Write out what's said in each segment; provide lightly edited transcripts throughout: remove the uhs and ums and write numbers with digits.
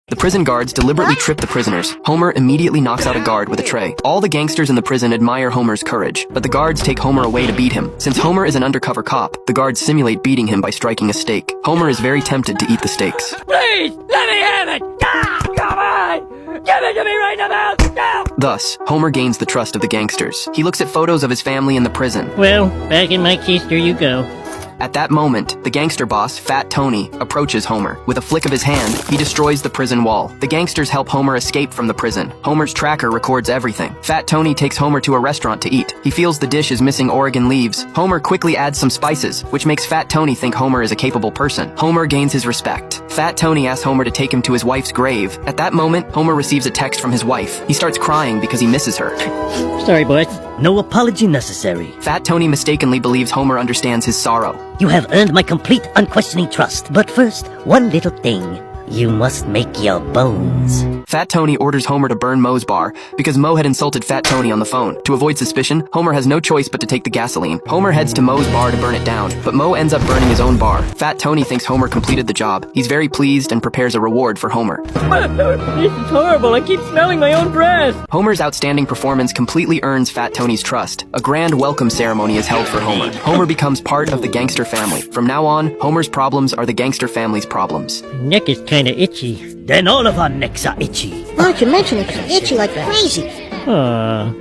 The prison guards deliberately trip the prisoners. Homer immediately knocks out a guard with a tray. All the gangsters in the prison admire Homer's courage, but the guards take Homer away to beat him. Since Homer is an undercover cop, the guards simulate beating him by striking a stake. Homer is very tempted to eat the steaks. Please, let me have it! Ah, come on! Give it to me right now! No! Thus, Homer gains the trust of the gangsters. He looks at photos of his family in the prison. Well, back in my keister you go. At that moment, the gangster boss, Fat Tony, approaches Homer. With a flick of his hand, he destroys the prison wall. The gangsters help Homer escape from the prison. Homer's tracker records everything. Fat Tony takes Homer to a restaurant to eat. He feels the dish is missing Oregon leaves. Homer quickly adds some spices, which makes Fat Tony think Homer is a capable person. Homer gains his respect. Fat Tony asks Homer to take him to his wife's grave. At that moment, Homer receives a text from his wife. He starts crying because he misses her. Sorry, boys. No apology necessary. Fat Tony mistakenly believes Homer understands his sorrow. You have earned my complete, unquestioning trust. But first, one little thing. You must make your bones. Fat Tony orders Homer to burn Moe's bar because Moe had insulted Fat Tony on the phone. To avoid suspicion, Homer has no choice but to take the gasoline. Homer heads to Moe's bar to burn it down, but Moe ends up burning his own bar. Fat Tony thinks Homer completed the job. He's very pleased and prepares a reward for Homer. This is horrible. I keep smelling my own breath. Homer's outstanding performance completely earns Fat Tony's trust. A grand welcome ceremony is held for Homer. Homer becomes part of the gangster family. From now on, Homer's problems are the gangster family's problems. My neck is kinda itchy. Then all of our necks are itchy. Now that you mention it, it's itchy like crazy.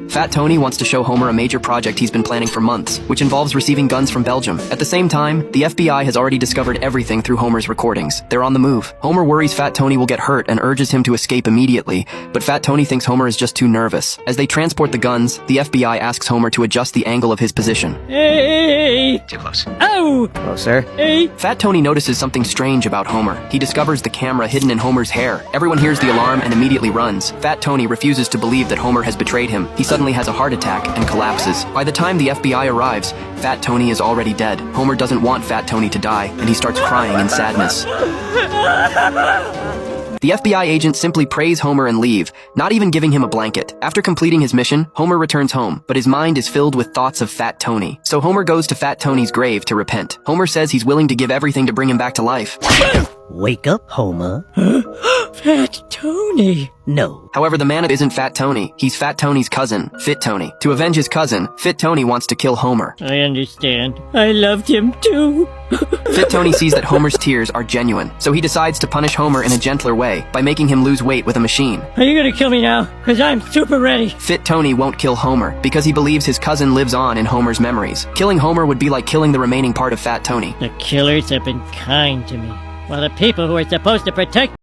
Fat Tony wants to show Homer a major project he's been planning for months, which involves receiving guns from Belgium. At the same time, the FBI has already discovered everything through Homer's recordings. They're on the move. Homer worries Fat Tony will get hurt and urges him to escape immediately, but Fat Tony thinks Homer is just too nervous. As they transport the guns, the FBI asks Homer to adjust the angle of his position. Hey! Too close. Ow! Closer. Hey! Fat Tony notices something strange about Homer. He discovers the camera hidden in Homer's hair. Everyone hears the alarm and immediately runs. Fat Tony refuses to believe that Homer has betrayed him. He suddenly has a heart attack and collapses. By the time the FBI arrives, Fat Tony is already dead. Homer doesn't want Fat Tony to die, and he starts crying in sadness. The FBI agent simply praise Homer and leave, not even giving him a blanket. After completing his mission, Homer returns home, but his mind is filled with thoughts of Fat Tony. So Homer goes to Fat Tony's grave to repent. Homer says he's willing to give everything to bring him back to life. Wake up, Homer. Fat Tony! No. However, the man isn't Fat Tony. He's Fat Tony's cousin, Fit Tony. To avenge his cousin, Fit Tony wants to kill Homer. I understand. I loved him too. Fit Tony sees that Homer's tears are genuine, so he decides to punish Homer in a gentler way by making him lose weight with a machine. Are you gonna kill me now? Cause I'm super ready. Fit Tony won't kill Homer because he believes his cousin lives on in Homer's memories. Killing Homer would be like killing the remaining part of Fat Tony. The killers have been kind to me, while the people who are supposed to protect